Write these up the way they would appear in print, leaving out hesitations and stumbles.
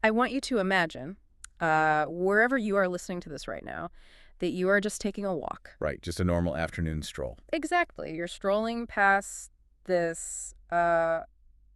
I want you to imagine, wherever you are listening to this right now, that you are just taking a walk. Right, just a normal afternoon stroll. Exactly. You're strolling past this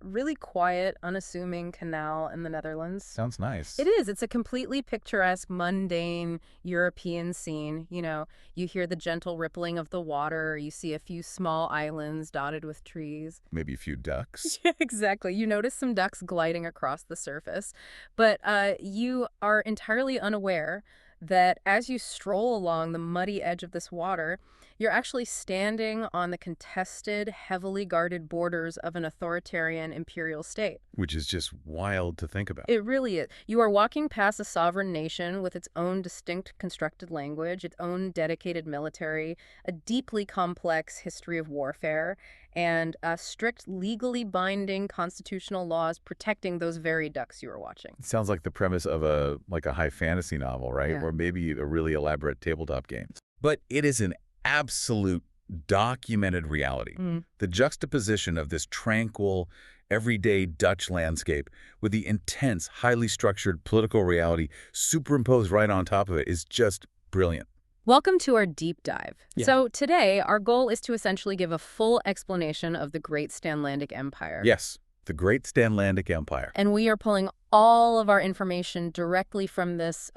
really quiet, unassuming canal in the Netherlands. Sounds nice. It is. It's a completely picturesque, mundane European scene. You know, you hear the gentle rippling of the water. You see a few small islands dotted with trees. Maybe a few ducks. Yeah, exactly. You notice some ducks gliding across the surface. But you are entirely unaware that as you stroll along the muddy edge of this water, you're actually standing on the contested, heavily guarded borders of an authoritarian imperial state. Which is just wild to think about. It really is. You are walking past a sovereign nation with its own distinct constructed language, its own dedicated military, a deeply complex history of warfare, and strict, legally binding constitutional laws protecting those very ducks you are watching. It sounds like the premise of a high fantasy novel, right? Yeah. Or maybe a really elaborate tabletop game. But it is an absolute documented reality. The juxtaposition of this tranquil, everyday Dutch landscape with the intense, highly structured political reality superimposed right on top of it is just brilliant. Welcome to our deep dive. Yeah. So today, our goal is to essentially give a full explanation of the Great Stanlandic Empire. Yes, the Great Stanlandic Empire. And we are pulling all of our information directly from this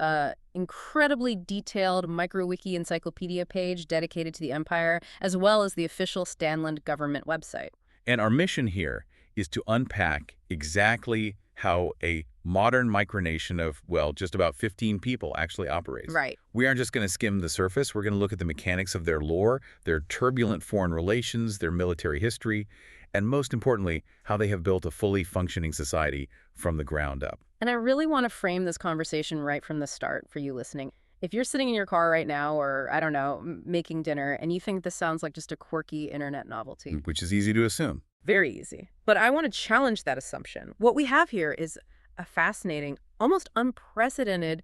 incredibly detailed MicroWiki encyclopedia page dedicated to the empire, as well as the official Stanland government website. And our mission here is to unpack exactly how a modern micronation of, well, just about 15 people actually operates. Right. We aren't just going to skim the surface. We're going to look at the mechanics of their lore, their turbulent foreign relations, their military history, and most importantly, how they have built a fully functioning society from the ground up. And I really want to frame this conversation right from the start for you listening. If you're sitting in your car right now or, I don't know, making dinner, and you think this sounds like just a quirky internet novelty. Which is easy to assume. Very easy. But I want to challenge that assumption. What we have here is a fascinating, almost unprecedented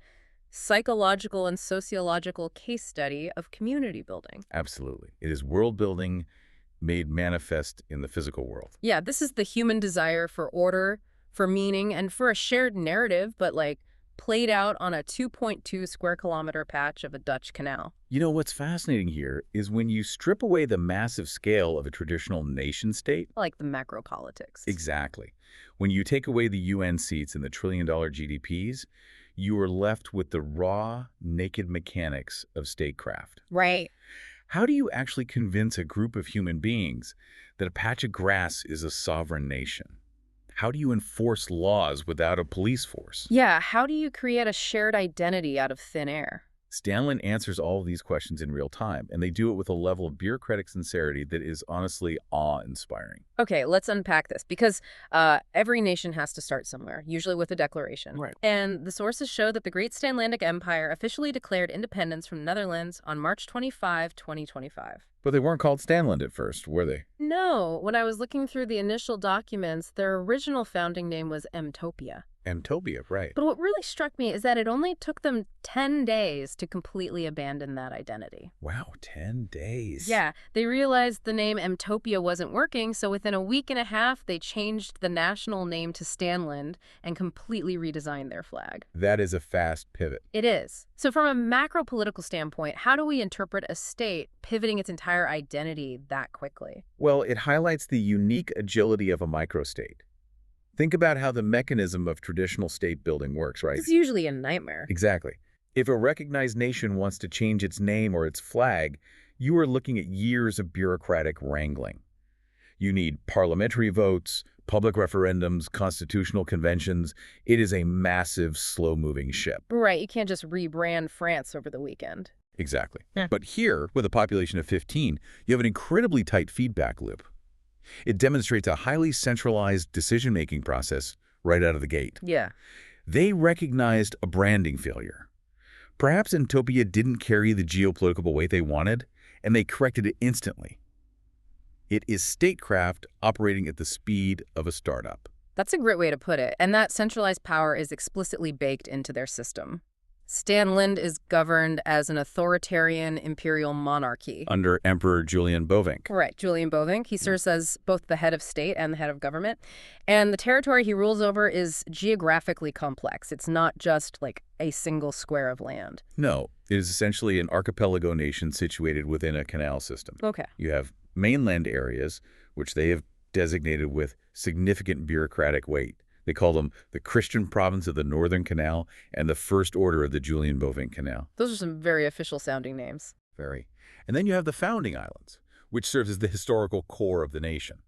psychological and sociological case study of community building. Absolutely. It is world building made manifest in the physical world. Yeah, this is the human desire for order, for meaning, and for a shared narrative, but played out on a 2.2 square kilometer patch of a Dutch canal. You know, what's fascinating here is when you strip away the massive scale of a traditional nation state. Like the macro politics. Exactly. When you take away the UN seats and the trillion-dollar GDPs, you are left with the raw, naked mechanics of statecraft. Right. How do you actually convince a group of human beings that a patch of grass is a sovereign nation? How do you enforce laws without a police force? Yeah, how do you create a shared identity out of thin air? Stanland answers all of these questions in real time, and they do it with a level of bureaucratic sincerity that is honestly awe-inspiring. Okay, let's unpack this, because every nation has to start somewhere, usually with a declaration. Right. And the sources show that the Great Stanlandic Empire officially declared independence from the Netherlands on March 25, 2025. But they weren't called Stanland at first, were they? No, when I was looking through the initial documents, their original founding name was Mtopia. Mtopia, right. But what really struck me is that it only took them 10 days to completely abandon that identity. Wow, 10 days. Yeah, they realized the name Mtopia wasn't working, so within a week and a half, they changed the national name to Stanland and completely redesigned their flag. That is a fast pivot. It is. So from a macro-political standpoint, how do we interpret a state pivoting its entire identity that quickly? Well, it highlights the unique agility of a microstate. Think about how the mechanism of traditional state building works, right? It's usually a nightmare. Exactly. If a recognized nation wants to change its name or its flag, you are looking at years of bureaucratic wrangling. You need parliamentary votes, public referendums, constitutional conventions. It is a massive, slow-moving ship. Right, you can't just rebrand France over the weekend. Exactly. Yeah. But here, with a population of 15, you have an incredibly tight feedback loop. It demonstrates a highly centralized decision-making process right out of the gate. Yeah. They recognized a branding failure. Perhaps Mtopia didn't carry the geopolitical weight they wanted, and they corrected it instantly. It is statecraft operating at the speed of a startup. That's a great way to put it. And that centralized power is explicitly baked into their system. Stanland is governed as an authoritarian imperial monarchy. Under Emperor Julian Bovink. Right, Julian Bovink. He serves as both the head of state and the head of government. And the territory he rules over is geographically complex. It's not just like a single square of land. No, it is essentially an archipelago nation situated within a canal system. Okay. You have mainland areas, which they have designated with significant bureaucratic weight. They call them the Christian province of the Northern Canal and the First Order of the Julian Bovink Canal. Those are some very official-sounding names. Very. And then you have the founding islands, which serves as the historical core of the nation.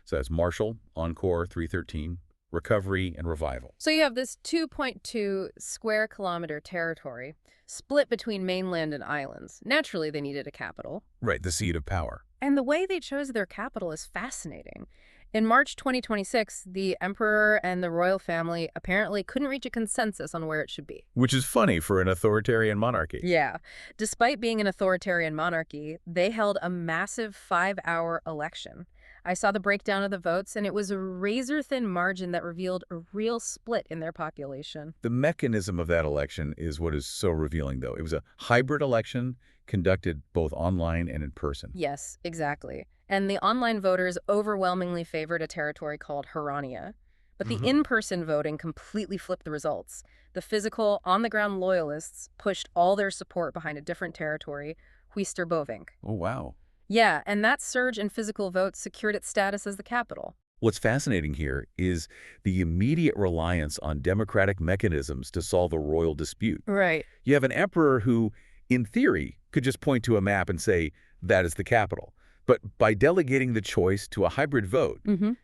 So that's Marshall, Encore, 313, Recovery, and Revival. So you have this 2.2 square kilometer territory split between mainland and islands. Naturally, they needed a capital. Right, the seat of power. And the way they chose their capital is fascinating. In March 2026, the emperor and the royal family apparently couldn't reach a consensus on where it should be. Which is funny for an authoritarian monarchy. Yeah. Despite being an authoritarian monarchy, they held a massive 5-hour election. I saw the breakdown of the votes, and it was a razor-thin margin that revealed a real split in their population. The mechanism of that election is what is so revealing, though. It was a hybrid election conducted both online and in person. Yes, exactly. And the online voters overwhelmingly favored a territory called Harania. But the in-person voting completely flipped the results. The physical, on-the-ground loyalists pushed all their support behind a different territory, Huister Bovink. Oh, wow. Yeah, and that surge in physical votes secured its status as the capital. What's fascinating here is the immediate reliance on democratic mechanisms to solve a royal dispute. Right. You have an emperor who, in theory, could just point to a map and say, that is the capital. But by delegating the choice to a hybrid vote,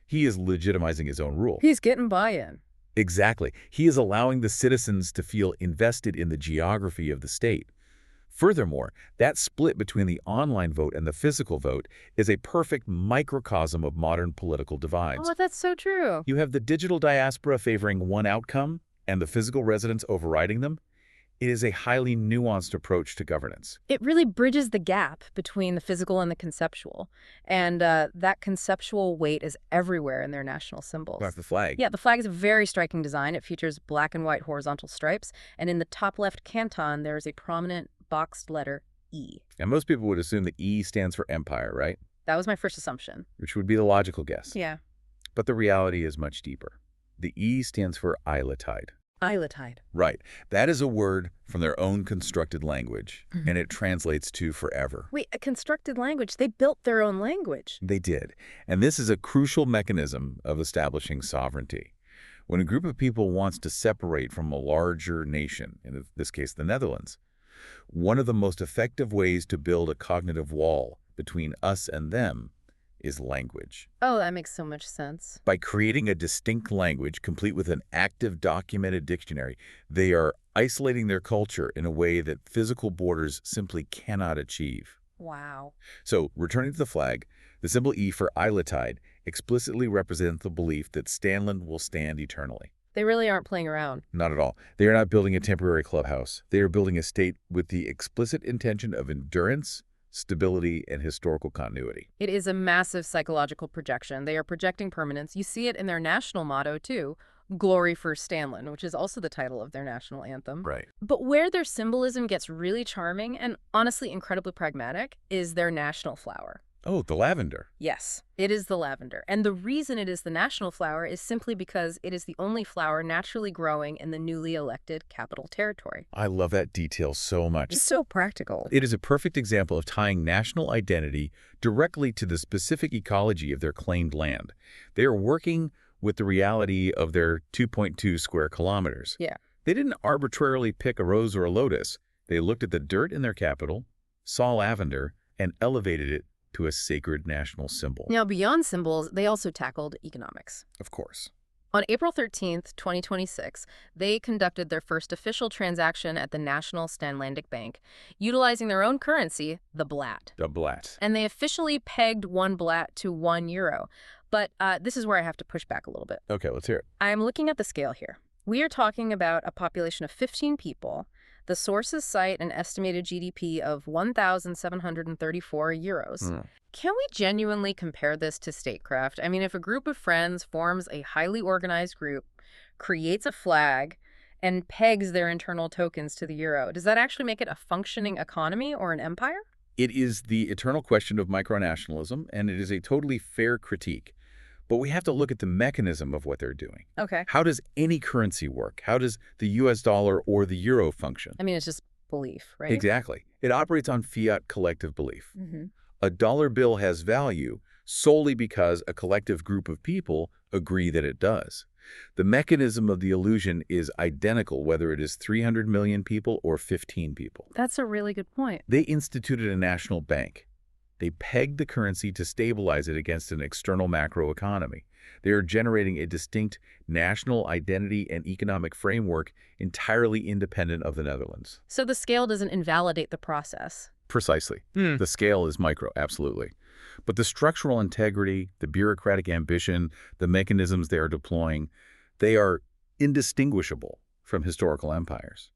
he is legitimizing his own rule. He's getting buy-in. Exactly. He is allowing the citizens to feel invested in the geography of the state. Furthermore, that split between the online vote and the physical vote is a perfect microcosm of modern political divides. Oh, that's so true. You have the digital diaspora favoring one outcome and the physical residents overriding them. It is a highly nuanced approach to governance. It really bridges the gap between the physical and the conceptual. And that conceptual weight is everywhere in their national symbols. That's the flag. Yeah, the flag is a very striking design. It features black and white horizontal stripes. And in the top left canton, there is a prominent boxed letter E. And most people would assume the E stands for empire, right? That was my first assumption. Which would be the logical guess. Yeah. But the reality is much deeper. The E stands for Isletide. Isletide. Right. That is a word from their own constructed language, and it translates to forever. Wait, a constructed language? They built their own language. They did. And this is a crucial mechanism of establishing sovereignty. When a group of people wants to separate from a larger nation, in this case the Netherlands, one of the most effective ways to build a cognitive wall between us and them is language. Oh, that makes so much sense. By creating a distinct language complete with an active documented dictionary, they are isolating their culture in a way that physical borders simply cannot achieve. Wow. So, returning to the flag, the symbol E for Isletide explicitly represents the belief that Stanland will stand eternally. They really aren't playing around. Not at all. They are not building a temporary clubhouse. They are building a state with the explicit intention of endurance, stability, and historical continuity. It is a massive psychological projection. They are projecting permanence. You see it in their national motto, too, Glory for Stanland, which is also the title of their national anthem. Right. But where their symbolism gets really charming and honestly incredibly pragmatic is their national flower. Oh, the lavender. Yes, it is the lavender. And the reason it is the national flower is simply because it is the only flower naturally growing in the newly elected capital territory. I love that detail so much. It's so practical. It is a perfect example of tying national identity directly to the specific ecology of their claimed land. They are working with the reality of their 2.2 square kilometers. Yeah. They didn't arbitrarily pick a rose or a lotus. They looked at the dirt in their capital, saw lavender, and elevated it to a sacred national symbol. Now, beyond symbols, they also tackled economics. Of course. On April 13th, 2026, they conducted their first official transaction at the National Stanlandic Bank, utilizing their own currency, the Blatt. The Blatt. And they officially pegged one Blatt to €1. But this is where I have to push back a little bit. Okay, let's hear it. I'm looking at the scale here. We are talking about a population of 15 people. The sources cite an estimated GDP of 1,734 euros. Can we genuinely compare this to statecraft? I mean, if a group of friends forms a highly organized group, creates a flag, and pegs their internal tokens to the euro. Does that actually make it a functioning economy or an empire? It is the eternal question of micronationalism, and it is a totally fair critique. But we have to look at the mechanism of what they're doing. Okay. How does any currency work? How does the US dollar or the euro function? I mean, it's just belief, right? Exactly. It operates on fiat collective belief. Mm-hmm. A dollar bill has value solely because a collective group of people agree that it does. The mechanism of the illusion is identical whether it is 300 million people or 15 people. That's a really good point. They instituted a national bank. They pegged the currency to stabilize it against an external macroeconomy. They are generating a distinct national identity and economic framework entirely independent of the Netherlands. So the scale doesn't invalidate the process. Precisely. The scale is micro, absolutely. But the structural integrity, the bureaucratic ambition, the mechanisms they are deploying, they are indistinguishable from historical empires.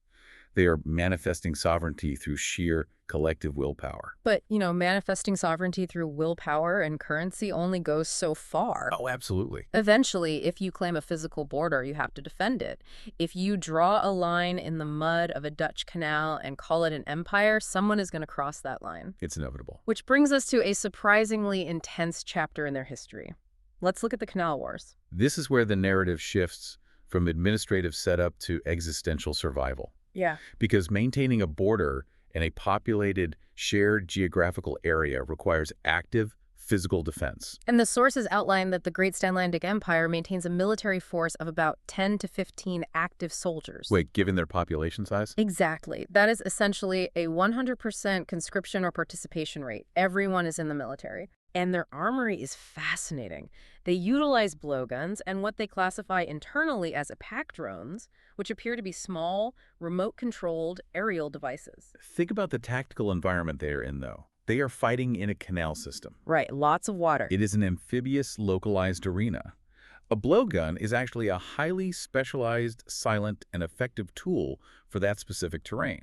They are manifesting sovereignty through sheer collective willpower. But, manifesting sovereignty through willpower and currency only goes so far. Oh, absolutely. Eventually, if you claim a physical border, you have to defend it. If you draw a line in the mud of a Dutch canal and call it an empire, someone is going to cross that line. It's inevitable. Which brings us to a surprisingly intense chapter in their history. Let's look at the Canal Wars. This is where the narrative shifts from administrative setup to existential survival. Yeah. Because maintaining a border in a populated, shared geographical area requires active physical defense. And the sources outline that the Great Stanlandic Empire maintains a military force of about 10 to 15 active soldiers. Wait, given their population size? Exactly. That is essentially a 100% conscription or participation rate. Everyone is in the military. And their armory is fascinating. They utilize blowguns and what they classify internally as attack drones, which appear to be small, remote-controlled aerial devices. Think about the tactical environment they are in, though. They are fighting in a canal system. Right, lots of water. It is an amphibious, localized arena. A blowgun is actually a highly specialized, silent, and effective tool for that specific terrain.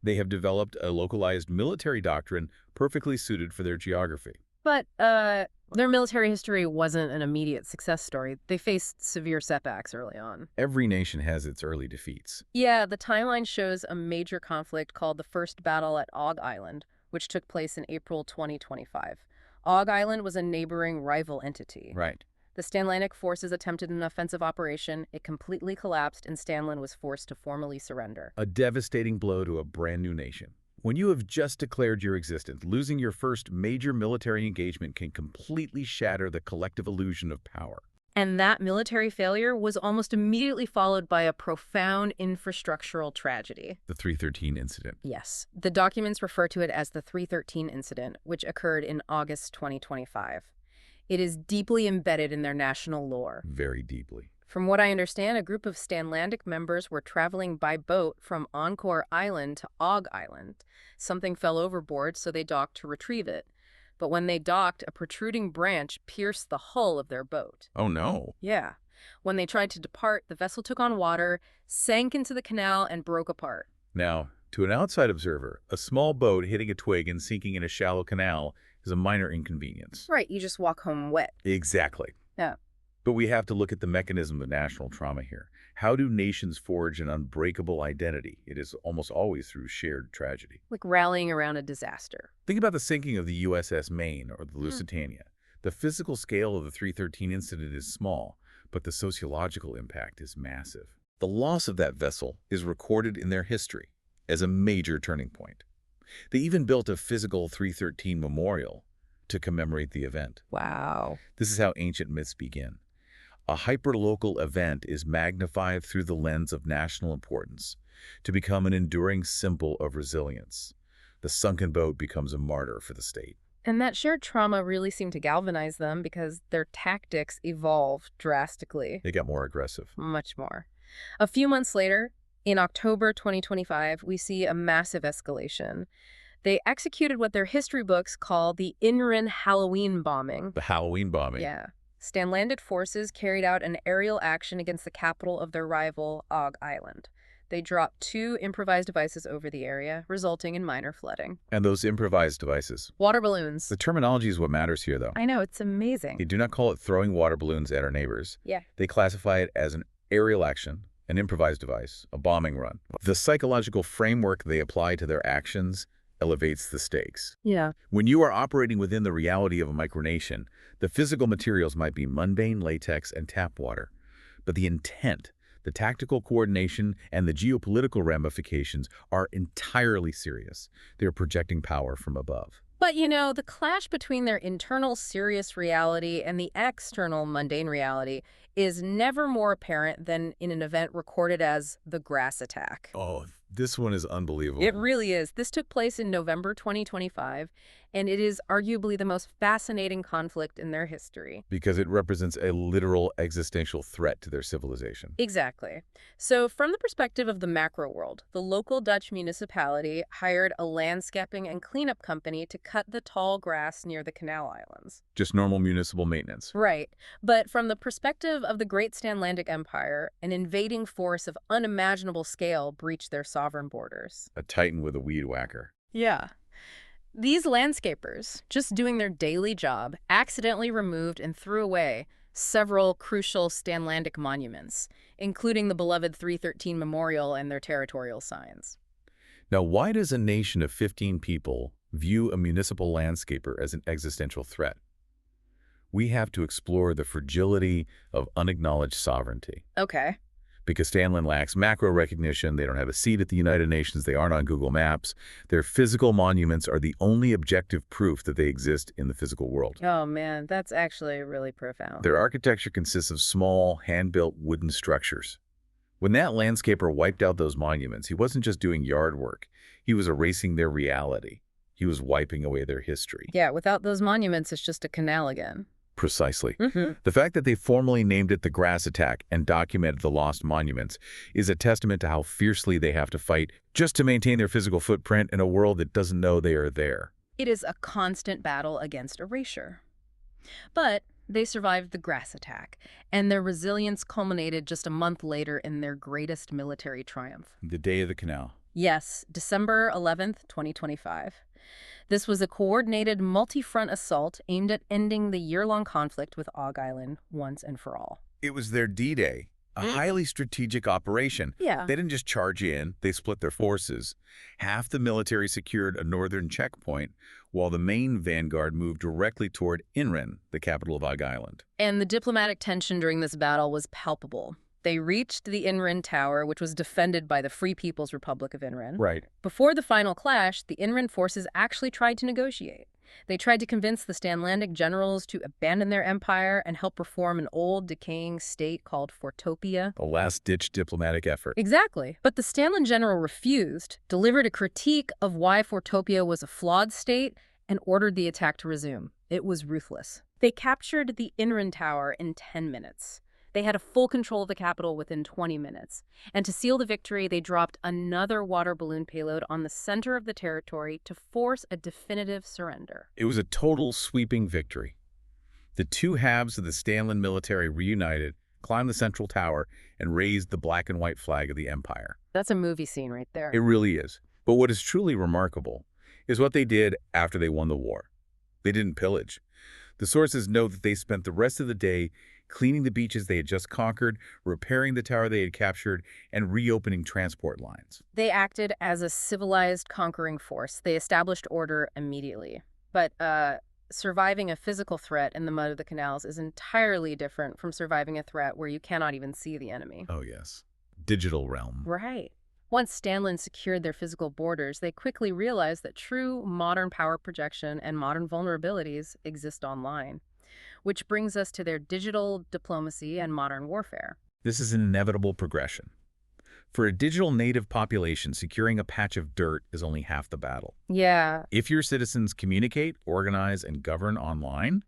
They have developed a localized military doctrine perfectly suited for their geography. But their military history wasn't an immediate success story. They faced severe setbacks early on. Every nation has its early defeats. Yeah, the timeline shows a major conflict called the First Battle at Og Island, which took place in April 2025. Og Island was a neighboring rival entity. Right. The Stanlandic forces attempted an offensive operation. It completely collapsed, and Stanlan was forced to formally surrender. A devastating blow to a brand new nation. When you have just declared your existence, losing your first major military engagement can completely shatter the collective illusion of power. And that military failure was almost immediately followed by a profound infrastructural tragedy. The 313 incident. Yes. The documents refer to it as the 313 incident, which occurred in August 2025. It is deeply embedded in their national lore. Very deeply. From what I understand, a group of Stanlandic members were traveling by boat from Encore Island to Og Island. Something fell overboard, so they docked to retrieve it. But when they docked, a protruding branch pierced the hull of their boat. Oh, no. Yeah. When they tried to depart, the vessel took on water, sank into the canal, and broke apart. Now, to an outside observer, a small boat hitting a twig and sinking in a shallow canal is a minor inconvenience. Right, you just walk home wet. Exactly. Yeah. But we have to look at the mechanism of national trauma here. How do nations forge an unbreakable identity? It is almost always through shared tragedy. Like rallying around a disaster. Think about the sinking of the USS Maine or the Lusitania. The physical scale of the 313 incident is small, but the sociological impact is massive. The loss of that vessel is recorded in their history as a major turning point. They even built a physical 313 memorial to commemorate the event. Wow. This is how ancient myths begin. A hyperlocal event is magnified through the lens of national importance to become an enduring symbol of resilience. The sunken boat becomes a martyr for the state. And that shared trauma really seemed to galvanize them because their tactics evolved drastically. They got more aggressive. Much more. A few months later, in October 2025, we see a massive escalation. They executed what their history books call the Inran Halloween bombing. The Halloween bombing. Yeah. Stanlandic forces carried out an aerial action against the capital of their rival, Og Island. They dropped 2 improvised devices over the area, resulting in minor flooding. And those improvised devices. Water balloons. The terminology is what matters here, though. I know, it's amazing. They do not call it throwing water balloons at our neighbors. Yeah. They classify it as an aerial action, an improvised device, a bombing run. The psychological framework they apply to their actions elevates the stakes. Yeah. When you are operating within the reality of a micronation, the physical materials might be mundane latex and tap water, but the intent, the tactical coordination, and the geopolitical ramifications are entirely serious. They're projecting power from above. But, the clash between their internal serious reality and the external mundane reality is never more apparent than in an event recorded as the Grass Attack. Oh, this one is unbelievable. It really is. This took place in November 2025, and it is arguably the most fascinating conflict in their history. Because it represents a literal existential threat to their civilization. Exactly. So from the perspective of the macro world, the local Dutch municipality hired a landscaping and cleanup company to cut the tall grass near the canal islands. Just normal municipal maintenance. Right. But from the perspective of the Great Stanlandic Empire, an invading force of unimaginable scale breached their sovereign borders. A titan with a weed whacker. Yeah. These landscapers, just doing their daily job, accidentally removed and threw away several crucial Stanlandic monuments, including the beloved 313 Memorial and their territorial signs. Now, why does a nation of 15 people view a municipal landscaper as an existential threat? We have to explore the fragility of unacknowledged sovereignty. Okay. Because Stanland lacks macro recognition, they don't have a seat at the United Nations, they aren't on Google Maps. Their physical monuments are the only objective proof that they exist in the physical world. Oh, man, that's actually really profound. Their architecture consists of small, hand-built wooden structures. When that landscaper wiped out those monuments, he wasn't just doing yard work. He was erasing their reality. He was wiping away their history. Yeah, without those monuments, it's just a canal again. Precisely. Mm-hmm. The fact that they formally named it the Grass Attack and documented the lost monuments is a testament to how fiercely they have to fight just to maintain their physical footprint in a world that doesn't know they are there. It is a constant battle against erasure. But they survived the Grass Attack, and their resilience culminated just a month later in their greatest military triumph. The Day of the Canal. Yes, December 11th, 2025. This was a coordinated multi-front assault aimed at ending the year-long conflict with Og Island once and for all. It was their D-Day, a highly strategic operation. Yeah. They didn't just charge in, they split their forces. Half the military secured a northern checkpoint, while the main vanguard moved directly toward Inren, the capital of Og Island. And the diplomatic tension during this battle was palpable. They reached the Inren Tower, which was defended by the Free People's Republic of Inren. Right. Before the final clash, the Inren forces actually tried to negotiate. They tried to convince the Stanlandic generals to abandon their empire and help reform an old, decaying state called Fortopia. A last-ditch diplomatic effort. Exactly. But the Stanland general refused, delivered a critique of why Fortopia was a flawed state, and ordered the attack to resume. It was ruthless. They captured the Inren Tower in 10 minutes. They had a full control of the capital within 20 minutes. And to seal the victory, they dropped another water balloon payload on the center of the territory to force a definitive surrender. It was a total sweeping victory. The two halves of the Stanland military reunited, climbed the central tower, and raised the black and white flag of the empire. That's a movie scene right there. It really is. But what is truly remarkable is what they did after they won the war. They didn't pillage. The sources note that they spent the rest of the day cleaning the beaches they had just conquered, repairing the tower they had captured, and reopening transport lines. They acted as a civilized conquering force. They established order immediately. But surviving a physical threat in the mud of the canals is entirely different from surviving a threat where you cannot even see the enemy. Oh, yes. Digital realm. Right. Once Stanland secured their physical borders, they quickly realized that true modern power projection and modern vulnerabilities exist online. Which brings us to their digital diplomacy and modern warfare. This is an inevitable progression. For a digital native population, securing a patch of dirt is only half the battle. Yeah. If your citizens communicate, organize, and govern online,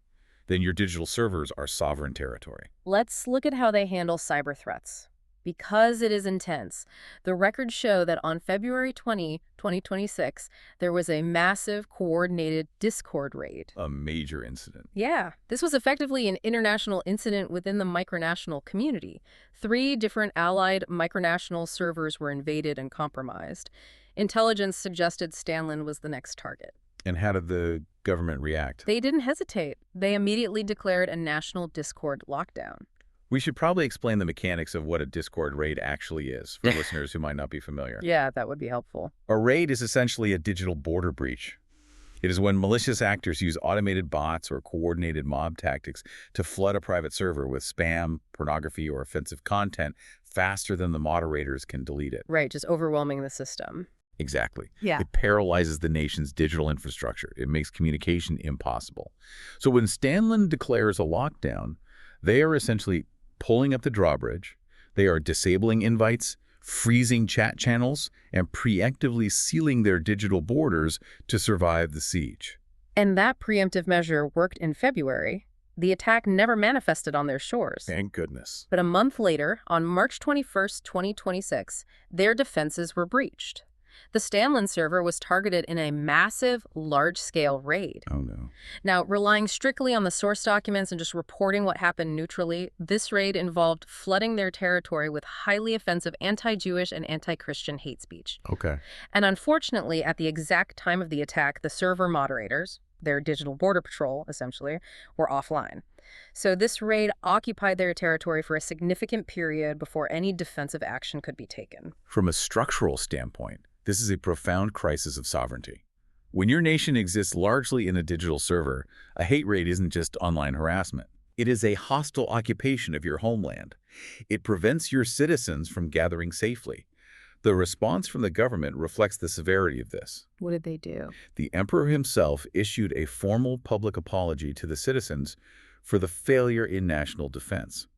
then your digital servers are sovereign territory. Let's look at how they handle cyber threats. Because it is intense, the records show that on February 20, 2026, there was a massive coordinated Discord raid. A major incident. Yeah, this was effectively an international incident within the micronational community. 3 different allied micronational servers were invaded and compromised. Intelligence suggested Stanland was the next target. And how did the government react? They didn't hesitate. They immediately declared a national Discord lockdown. We should probably explain the mechanics of what a Discord raid actually is for listeners who might not be familiar. Yeah, that would be helpful. A raid is essentially a digital border breach. It is when malicious actors use automated bots or coordinated mob tactics to flood a private server with spam, pornography, or offensive content faster than the moderators can delete it. Right, just overwhelming the system. Exactly. Yeah. It paralyzes the nation's digital infrastructure. It makes communication impossible. So when Stanland declares a lockdown, they are essentially pulling up the drawbridge. They are disabling invites, freezing chat channels, and preemptively sealing their digital borders to survive the siege. And that preemptive measure worked in February. The attack never manifested on their shores. Thank goodness. But a month later, on March 21st, 2026, their defenses were breached. The Stanland server was targeted in a massive, large-scale raid. Oh, no. Now, relying strictly on the source documents and just reporting what happened neutrally, this raid involved flooding their territory with highly offensive anti-Jewish and anti-Christian hate speech. Okay. And unfortunately, at the exact time of the attack, the server moderators, their digital border patrol, essentially, were offline. So this raid occupied their territory for a significant period before any defensive action could be taken. From a structural standpoint, this is a profound crisis of sovereignty. When your nation exists largely in a digital server, a hate raid isn't just online harassment. It is a hostile occupation of your homeland. It prevents your citizens from gathering safely. The response from the government reflects the severity of this. What did they do? The emperor himself issued a formal public apology to the citizens for the failure in national defense.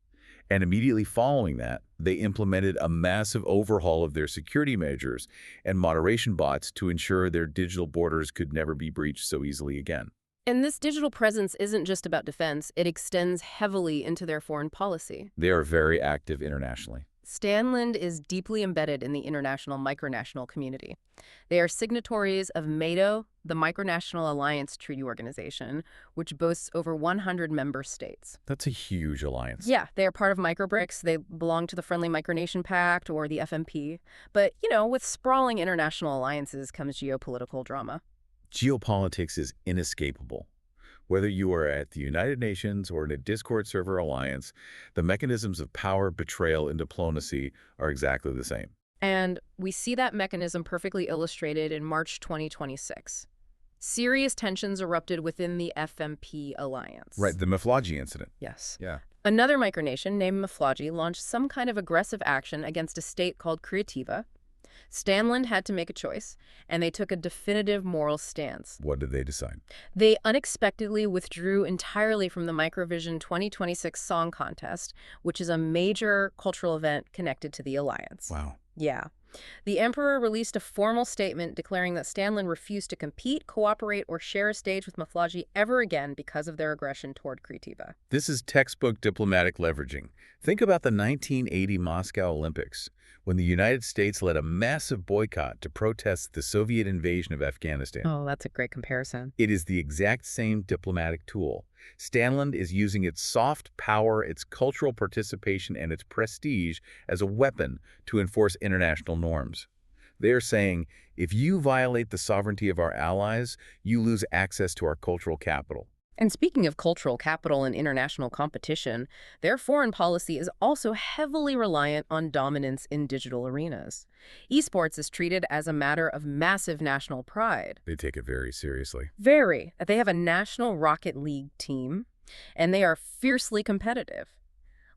And immediately following that, they implemented a massive overhaul of their security measures and moderation bots to ensure their digital borders could never be breached so easily again. And this digital presence isn't just about defense, it extends heavily into their foreign policy. They are very active internationally. Stanland is deeply embedded in the international micronational community. They are signatories of NATO, the Micronational Alliance Treaty Organization, which boasts over 100 member states. That's a huge alliance. Yeah, they are part of MicroBRICS. They belong to the Friendly Micronation Pact or the FMP. But, with sprawling international alliances comes geopolitical drama. Geopolitics is inescapable. Whether you are at the United Nations or in a Discord server alliance, the mechanisms of power, betrayal, and diplomacy are exactly the same. And we see that mechanism perfectly illustrated in March 2026. Serious tensions erupted within the FMP alliance. Right, the Maflagi incident. Yes. Yeah. Another micronation named Maflagi launched some kind of aggressive action against a state called Creativa. Stanland had to make a choice, and they took a definitive moral stance. What did they decide? They unexpectedly withdrew entirely from the Microvision 2026 Song Contest, which is a major cultural event connected to the alliance. Wow. Yeah. The emperor released a formal statement declaring that Stanland refused to compete, cooperate, or share a stage with Maflagi ever again because of their aggression toward Creativa. This is textbook diplomatic leveraging. Think about the 1980 Moscow Olympics, when the United States led a massive boycott to protest the Soviet invasion of Afghanistan. Oh, that's a great comparison. It is the exact same diplomatic tool. Stanland is using its soft power, its cultural participation, and its prestige as a weapon to enforce international norms. They are saying, if you violate the sovereignty of our allies, you lose access to our cultural capital. And speaking of cultural capital and international competition, their foreign policy is also heavily reliant on dominance in digital arenas. Esports is treated as a matter of massive national pride. They take it very seriously. Very. They have a national Rocket League team, and they are fiercely competitive.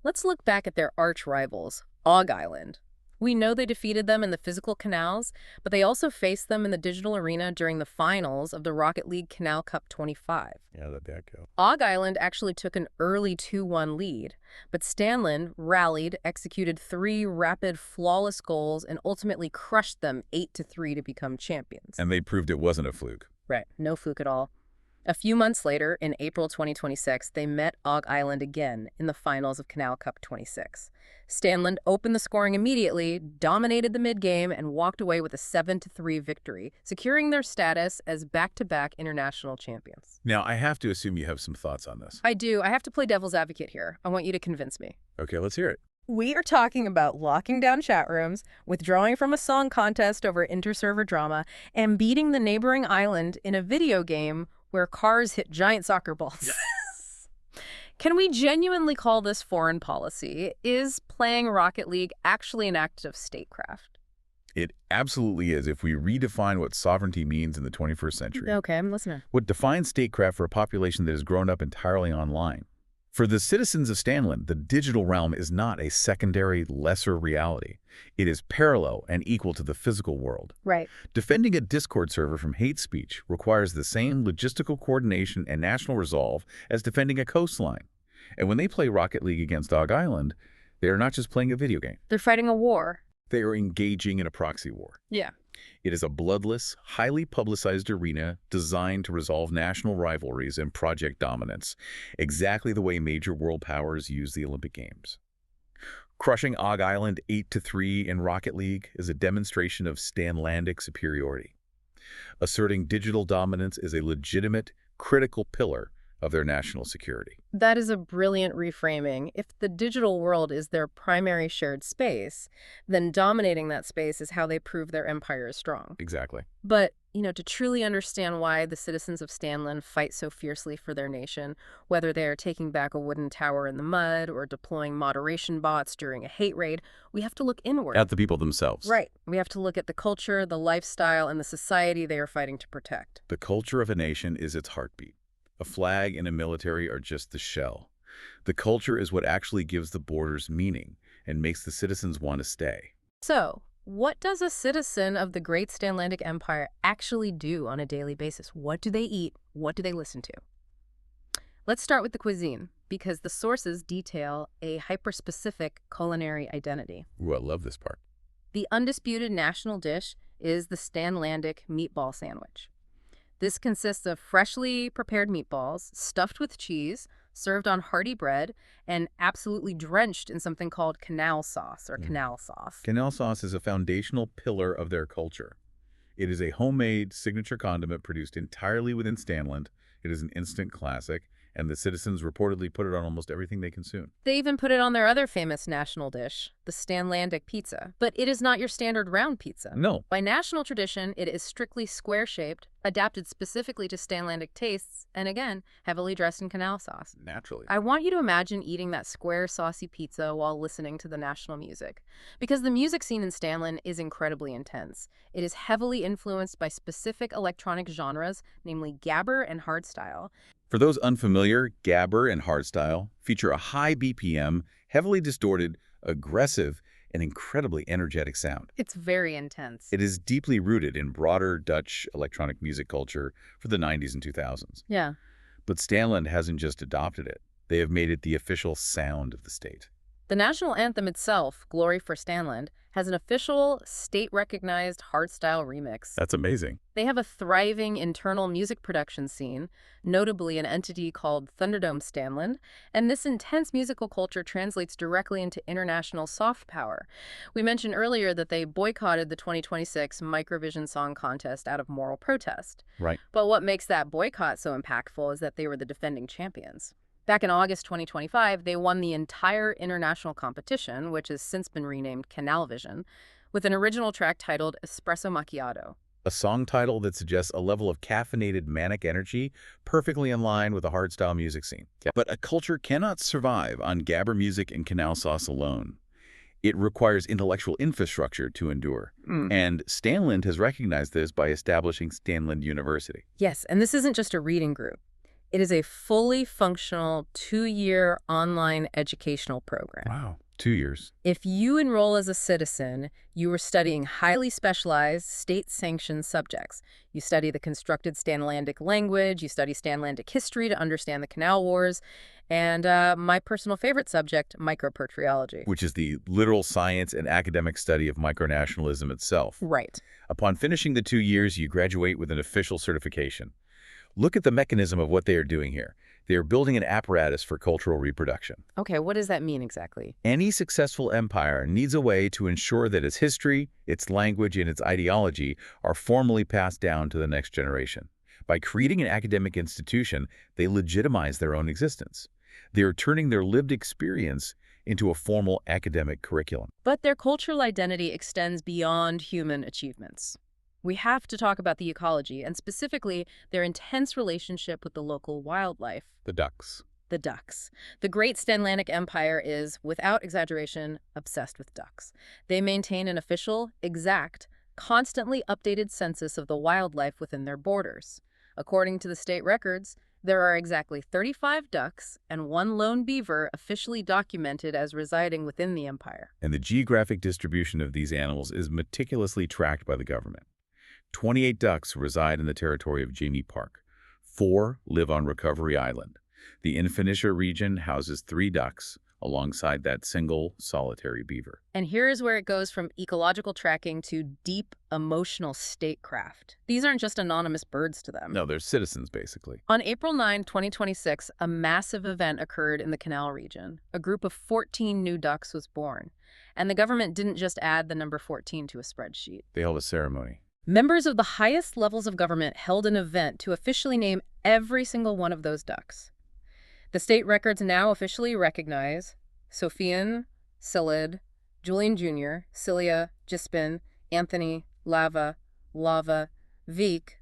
Let's look back at their arch rivals, Aug Island. We know they defeated them in the physical canals, but they also faced them in the digital arena during the finals of the Rocket League Canal Cup 25. Yeah, let that go. Aug Island actually took an early 2-1 lead, but Stanland rallied, executed 3 rapid, flawless goals, and ultimately crushed them 8-3 to become champions. And they proved it wasn't a fluke. Right, no fluke at all. A few months later, in April 2026, they met Aug Island again in the finals of Canal Cup 26. Stanland opened the scoring immediately, dominated the mid-game, and walked away with a 7-3 victory, securing their status as back-to-back international champions. Now, I have to assume you have some thoughts on this. I do. I have to play devil's advocate here. I want you to convince me. Okay, let's hear it. We are talking about locking down chat rooms, withdrawing from a song contest over inter-server drama, and beating the neighboring island in a video game where cars hit giant soccer balls. Yes. Can we genuinely call this foreign policy? Is playing Rocket League actually an act of statecraft? It absolutely is if we redefine what sovereignty means in the 21st century. Okay, I'm listening. What defines statecraft for a population that has grown up entirely online? For the citizens of Stanland, the digital realm is not a secondary, lesser reality. It is parallel and equal to the physical world. Right. Defending a Discord server from hate speech requires the same logistical coordination and national resolve as defending a coastline. And when they play Rocket League against Dog Island, they are not just playing a video game. They're fighting a war. They are engaging in a proxy war. Yeah. It is a bloodless, highly publicized arena designed to resolve national rivalries and project dominance, exactly the way major world powers use the Olympic Games. Crushing Og Island 8-3 in Rocket League is a demonstration of Stanlandic superiority. Asserting digital dominance is a legitimate, critical pillar of their national security. That is a brilliant reframing. If the digital world is their primary shared space, then dominating that space is how they prove their empire is strong. Exactly. But, to truly understand why the citizens of Stanland fight so fiercely for their nation, whether they are taking back a wooden tower in the mud or deploying moderation bots during a hate raid, we have to look inward. At the people themselves. Right. We have to look at the culture, the lifestyle, and the society they are fighting to protect. The culture of a nation is its heartbeat. A flag and a military are just the shell. The culture is what actually gives the borders meaning and makes the citizens want to stay. So, what does a citizen of the Great Stanlandic Empire actually do on a daily basis? What do they eat? What do they listen to? Let's start with the cuisine, because the sources detail a hyper-specific culinary identity. Ooh, I love this part. The undisputed national dish is the Stanlandic meatball sandwich. This consists of freshly prepared meatballs, stuffed with cheese, served on hearty bread, and absolutely drenched in something called canal sauce or canal sauce. Canal sauce is a foundational pillar of their culture. It is a homemade signature condiment produced entirely within Stanland. It is an instant classic, and the citizens reportedly put it on almost everything they consume. They even put it on their other famous national dish, the Stanlandic pizza. But it is not your standard round pizza. No. By national tradition, it is strictly square-shaped, adapted specifically to Stanlandic tastes, and again, heavily dressed in canal sauce. Naturally. I want you to imagine eating that square, saucy pizza while listening to the national music. Because the music scene in Stanland is incredibly intense. It is heavily influenced by specific electronic genres, namely gabber and hardstyle. For those unfamiliar, gabber and hardstyle feature a high BPM, heavily distorted, aggressive, and incredibly energetic sound. It's very intense. It is deeply rooted in broader Dutch electronic music culture for the 90s and 2000s. Yeah. But Stanland hasn't just adopted it. They have made it the official sound of the state. The national anthem itself, Glory for Stanland, has an official, state-recognized hardstyle remix. That's amazing. They have a thriving internal music production scene, notably an entity called Thunderdome Stanland, and this intense musical culture translates directly into international soft power. We mentioned earlier that they boycotted the 2026 Microvision Song Contest out of moral protest. Right. But what makes that boycott so impactful is that they were the defending champions. Back in August 2025, they won the entire international competition, which has since been renamed CanalVision, with an original track titled Espresso Macchiato. A song title that suggests a level of caffeinated manic energy perfectly in line with the hardstyle music scene. Yeah. But a culture cannot survive on gabber music and canal sauce alone. It requires intellectual infrastructure to endure. And Stanland has recognized this by establishing Stanland University. Yes, and this isn't just a reading group. It is a fully functional 2-year online educational program. Wow. 2 years. If you enroll as a citizen, you are studying highly specialized, state-sanctioned subjects. You study the constructed Stanlandic language, you study Stanlandic history to understand the Canal Wars, and my personal favorite subject, micropertriology. Which is the literal science and academic study of micronationalism itself. Right. Upon finishing the 2 years, you graduate with an official certification. Look at the mechanism of what they are doing here. They are building an apparatus for cultural reproduction. Okay, what does that mean exactly? Any successful empire needs a way to ensure that its history, its language, and its ideology are formally passed down to the next generation. By creating an academic institution, they legitimize their own existence. They are turning their lived experience into a formal academic curriculum. But their cultural identity extends beyond human achievements. We have to talk about the ecology, and specifically their intense relationship with the local wildlife. The ducks. The ducks. The Great Stanlandic Empire is, without exaggeration, obsessed with ducks. They maintain an official, exact, constantly updated census of the wildlife within their borders. According to the state records, there are exactly 35 ducks and one lone beaver officially documented as residing within the empire. And the geographic distribution of these animals is meticulously tracked by the government. 28 ducks reside in the territory of Jamie Park. 4 live on Recovery Island. The Infinisher region houses 3 ducks, alongside that single, solitary beaver. And here is where it goes from ecological tracking to deep, emotional statecraft. These aren't just anonymous birds to them. No, they're citizens, basically. On April 9, 2026, a massive event occurred in the Canal region. A group of 14 new ducks was born. And the government didn't just add the number 14 to a spreadsheet. They held a ceremony. Members of the highest levels of government held an event to officially name every single one of those ducks. The state records now officially recognize Sophian, Silid, Julian Jr., Cilia, Jispin, Anthony, Lava, Vic,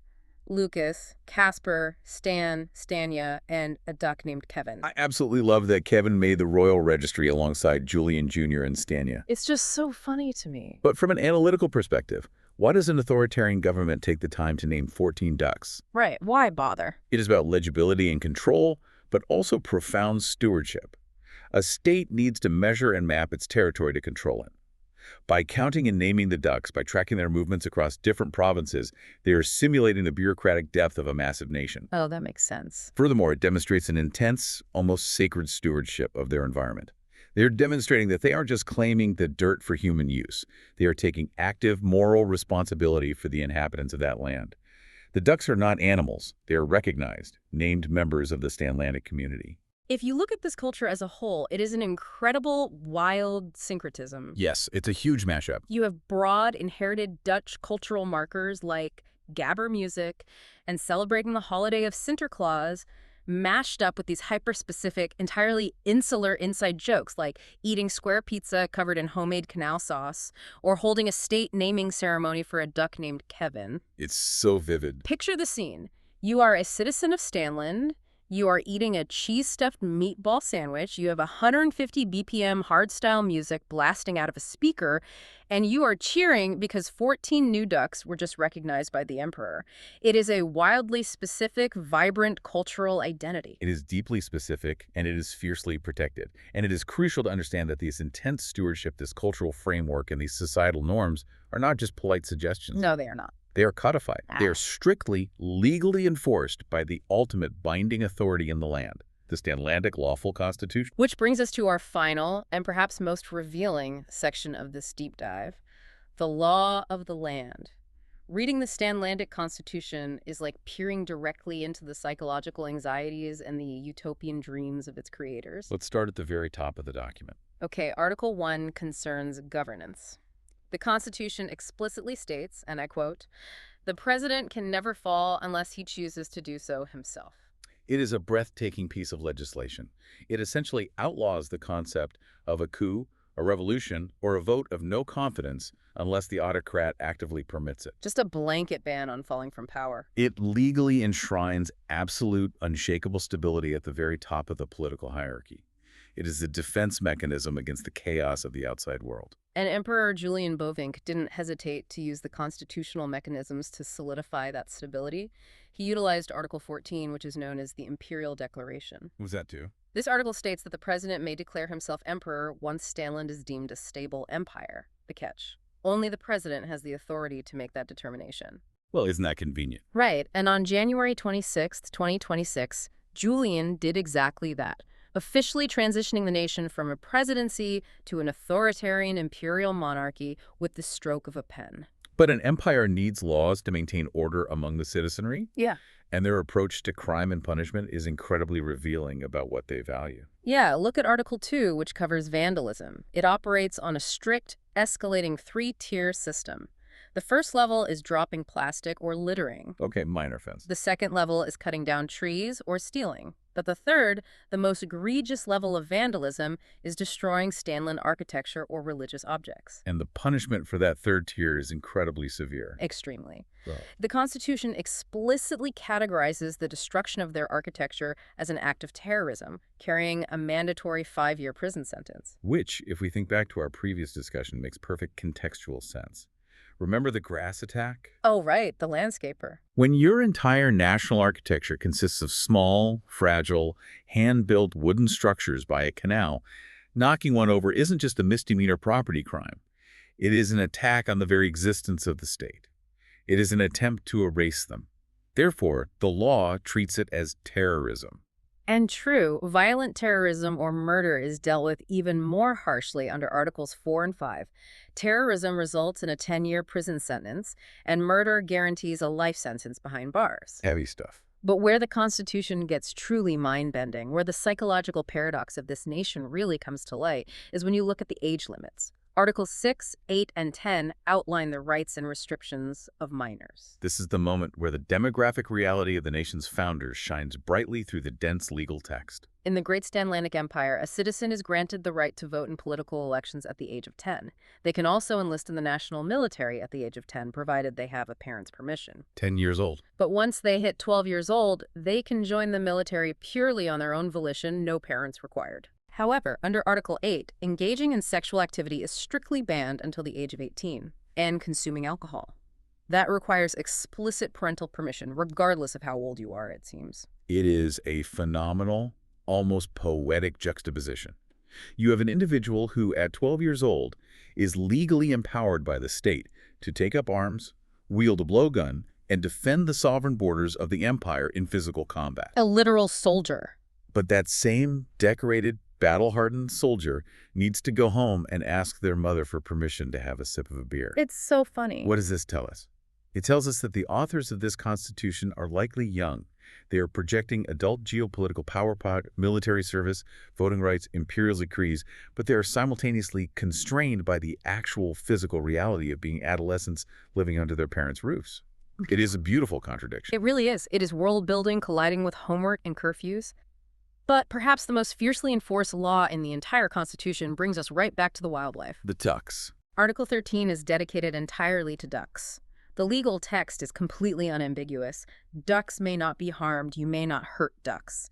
Lucas, Casper, Stan, Stanya, and a duck named Kevin. I absolutely love that Kevin made the royal registry alongside Julian Jr. and Stanya. It's just so funny to me. But from an analytical perspective, why does an authoritarian government take the time to name 14 ducks? Right, why bother? It is about legibility and control, but also profound stewardship. A state needs to measure and map its territory to control it. By counting and naming the ducks, by tracking their movements across different provinces, they are simulating the bureaucratic depth of a massive nation. Oh, that makes sense. Furthermore, it demonstrates an intense, almost sacred stewardship of their environment. They are demonstrating that they aren't just claiming the dirt for human use. They are taking active moral responsibility for the inhabitants of that land. The ducks are not animals. They are recognized, named members of the Stanlandic community. If you look at this culture as a whole, it is an incredible, wild syncretism. Yes, it's a huge mashup. You have broad, inherited Dutch cultural markers like gabber music and celebrating the holiday of Sinterklaas, mashed up with these hyper-specific, entirely insular inside jokes like eating square pizza covered in homemade canal sauce or holding a state naming ceremony for a duck named Kevin. It's so vivid. Picture the scene. You are a citizen of Stanland. You are eating a cheese-stuffed meatball sandwich. You have 150 BPM hardstyle music blasting out of a speaker, and you are cheering because 14 new ducks were just recognized by the emperor. It is a wildly specific, vibrant cultural identity. It is deeply specific, and it is fiercely protected. And it is crucial to understand that this intense stewardship, this cultural framework, and these societal norms are not just polite suggestions. No, they are not. They are codified. They are strictly, legally enforced by the ultimate binding authority in the land, the Stanlandic Lawful Constitution. Which brings us to our final, and perhaps most revealing, section of this deep dive, the law of the land. Reading the Stanlandic Constitution is like peering directly into the psychological anxieties and the utopian dreams of its creators. Let's start at the very top of the document. Okay, Article 1 concerns governance. The Constitution explicitly states, and I quote, "The president can never fall unless he chooses to do so himself." It is a breathtaking piece of legislation. It essentially outlaws the concept of a coup, a revolution, or a vote of no confidence unless the autocrat actively permits it. Just a blanket ban on falling from power. It legally enshrines absolute, unshakable stability at the very top of the political hierarchy. It is a defense mechanism against the chaos of the outside world. And Emperor Julian Bovink didn't hesitate to use the constitutional mechanisms to solidify that stability. He utilized Article 14, which is known as the Imperial Declaration. What was that too? This article states that the president may declare himself emperor once Stanland is deemed a stable empire. The catch: only the president has the authority to make that determination. Well, isn't that convenient? Right, and on January 26, 2026, Julian did exactly that, officially transitioning the nation from a presidency to an authoritarian imperial monarchy with the stroke of a pen. But an empire needs laws to maintain order among the citizenry, Yeah. and their approach to crime and punishment is incredibly revealing about what they value. Yeah, look at Article 2, which covers vandalism. It operates on a strict, escalating 3-tier system. The first level is dropping plastic or littering. Okay, minor offense. The second level is cutting down trees or stealing. But the third, the most egregious level of vandalism, is destroying Stanlan architecture or religious objects. And the punishment for that third tier is incredibly severe. Extremely. Well, The Constitution explicitly categorizes the destruction of their architecture as an act of terrorism, carrying a mandatory 5-year prison sentence. which, if we think back to our previous discussion, makes perfect contextual sense. Remember the grass attack? Oh, right, the landscaper. When your entire national architecture consists of small, fragile, hand-built wooden structures by a canal, knocking one over isn't just a misdemeanor property crime. It is an attack on the very existence of the state. It is an attempt to erase them. Therefore, the law treats it as terrorism. And true, violent terrorism or murder is dealt with even more harshly under Articles 4 and 5. Terrorism results in a 10-year prison sentence, and murder guarantees a life sentence behind bars. Heavy stuff. But where the Constitution gets truly mind-bending, where the psychological paradox of this nation really comes to light, is when you look at the age limits. Articles 6, 8, and 10 outline the rights and restrictions of minors. This is the moment where the demographic reality of the nation's founders shines brightly through the dense legal text. In the Great Stanlandic Empire, a citizen is granted the right to vote in political elections at the age of 10. They can also enlist in the national military at the age of 10, provided they have a parent's permission. 10 years old. But once they hit 12 years old, they can join the military purely on their own volition, no parents required. However, under Article 8, engaging in sexual activity is strictly banned until the age of 18, and consuming alcohol. That requires explicit parental permission, regardless of how old you are, it seems. It is a phenomenal, almost poetic juxtaposition. You have an individual who, at 12 years old, is legally empowered by the state to take up arms, wield a blowgun, and defend the sovereign borders of the empire in physical combat. A literal soldier. But that same decorated, battle-hardened soldier needs to go home and ask their mother for permission to have a sip of a beer. It's so funny. What does this tell us? It tells us that the authors of this Constitution are likely young. They are projecting adult geopolitical power, military service, voting rights, imperial decrees, but they are simultaneously constrained by the actual physical reality of being adolescents living under their parents' roofs. It is a beautiful contradiction. It really is. It is world building colliding with homework and curfews. But perhaps the most fiercely enforced law in the entire Constitution brings us right back to the wildlife. The ducks. Article 13 is dedicated entirely to ducks. The legal text is completely unambiguous. Ducks may not be harmed. You may not hurt ducks.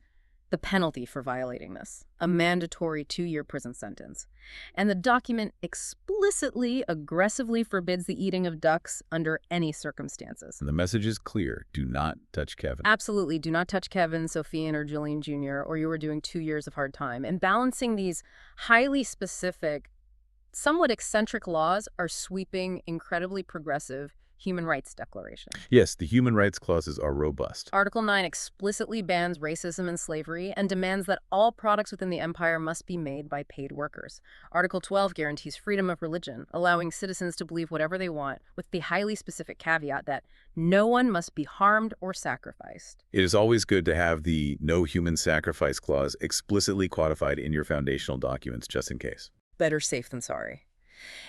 The penalty for violating this, a mandatory 2-year prison sentence. And the document explicitly, aggressively forbids the eating of ducks under any circumstances. And the message is clear. Do not touch Kevin. Absolutely. Do not touch Kevin, Sophian, or Julian Jr., or you are doing 2 years of hard time. And balancing these highly specific, somewhat eccentric laws are sweeping, incredibly progressive human rights declaration. Yes, the human rights clauses are robust. Article 9 explicitly bans racism and slavery and demands that all products within the empire must be made by paid workers. Article 12 guarantees freedom of religion, allowing citizens to believe whatever they want, with the highly specific caveat that no one must be harmed or sacrificed. It is always good to have the no human sacrifice clause explicitly codified in your foundational documents, just in case. Better safe than sorry.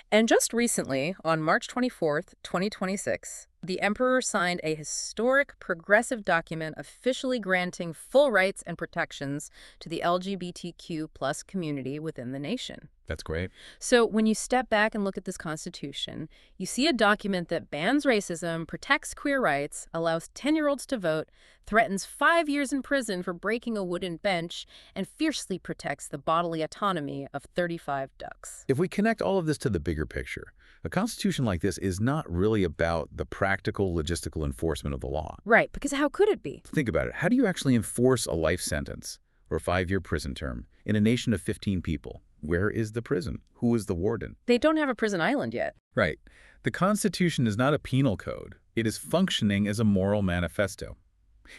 And just recently, on March 24th, 2026, the Emperor signed a historic progressive document officially granting full rights and protections to the LGBTQ+ community within the nation. That's great. So when you step back and look at this Constitution, you see a document that bans racism, protects queer rights, allows 10-year-olds to vote, threatens 5 years in prison for breaking a wooden bench, and fiercely protects the bodily autonomy of 35 ducks. If we connect all of this to the bigger picture, a constitution like this is not really about the practical, logistical enforcement of the law. Right, because how could it be? Think about it. How do you actually enforce a life sentence or a 5-year prison term in a nation of 15 people? Where is the prison? Who is the warden? They don't have a prison island yet. Right. The Constitution is not a penal code. It is functioning as a moral manifesto.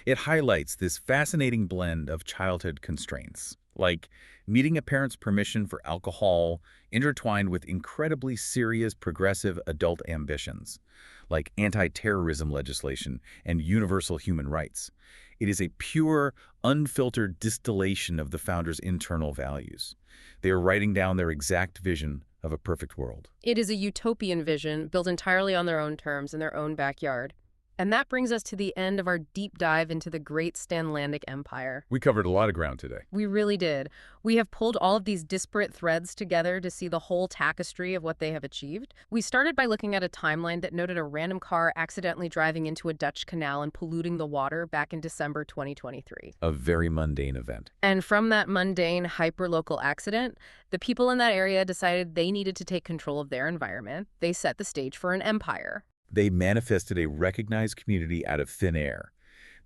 It highlights this fascinating blend of childhood constraints, like meeting a parent's permission for alcohol, intertwined with incredibly serious progressive adult ambitions, like anti-terrorism legislation and universal human rights. It is a pure, unfiltered distillation of the founders' internal values. They are writing down their exact vision of a perfect world. It is a utopian vision built entirely on their own terms in their own backyard. And that brings us to the end of our deep dive into the Great Stanlandic Empire. We covered a lot of ground today. We really did. We have pulled all of these disparate threads together to see the whole tapestry of what they have achieved. We started by looking at a timeline that noted a random car accidentally driving into a Dutch canal and polluting the water back in December 2023. A very mundane event. And from that mundane, hyper-local accident, the people in that area decided they needed to take control of their environment. They set the stage for an empire. They manifested a recognized community out of thin air.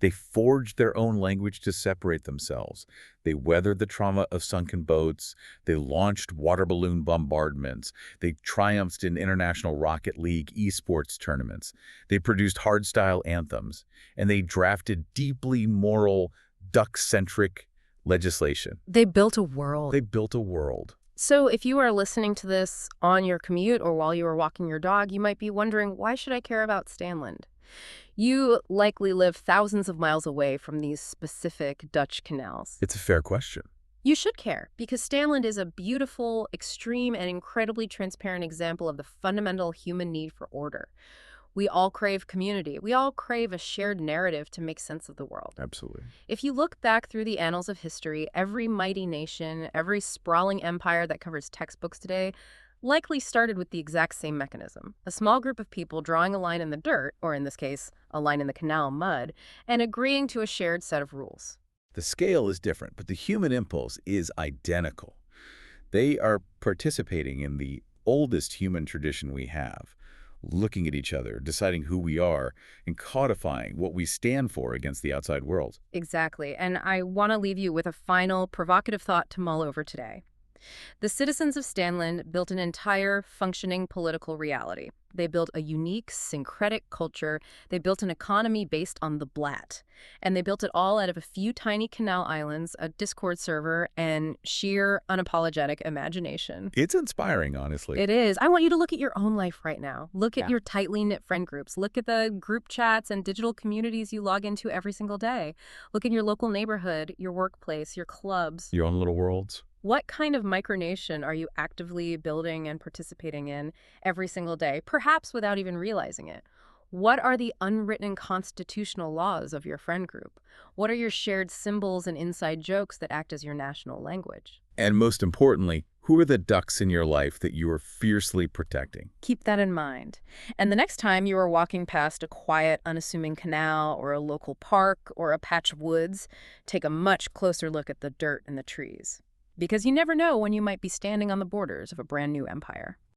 They forged their own language to separate themselves. They weathered the trauma of sunken boats. They launched water balloon bombardments. They triumphed in International Rocket League esports tournaments. They produced hardstyle anthems. And they drafted deeply moral, duck-centric legislation. They built a world. They built a world. So if you are listening to this on your commute or while you are walking your dog, you might be wondering, why should I care about Stanland? You likely live thousands of miles away from these specific Dutch canals. It's a fair question. You should care, because Stanland is a beautiful, extreme, and incredibly transparent example of the fundamental human need for order. We all crave community. We all crave a shared narrative to make sense of the world. Absolutely. If you look back through the annals of history, every mighty nation, every sprawling empire that covers textbooks today likely started with the exact same mechanism. A small group of people drawing a line in the dirt, or in this case, a line in the canal mud, and agreeing to a shared set of rules. The scale is different, but the human impulse is identical. They are participating in the oldest human tradition we have, looking at each other, deciding who we are, and codifying what we stand for against the outside world. Exactly. And I want to leave you with a final provocative thought to mull over today. The citizens of Stanland built an entire functioning political reality. They built a unique, syncretic culture. They built an economy based on the blat. And they built it all out of a few tiny canal islands, a Discord server, and sheer, unapologetic imagination. It's inspiring, honestly. It is. I want you to look at your own life right now. Look at your tightly knit friend groups. Look at the group chats and digital communities you log into every single day. Look at your local neighborhood, your workplace, your clubs. Your own little worlds. What kind of micronation are you actively building and participating in every single day, perhaps without even realizing it? What are the unwritten constitutional laws of your friend group? What are your shared symbols and inside jokes that act as your national language? And most importantly, who are the ducks in your life that you are fiercely protecting? Keep that in mind. And the next time you are walking past a quiet, unassuming canal or a local park or a patch of woods, take a much closer look at the dirt and the trees. Because you never know when you might be standing on the borders of a brand new empire.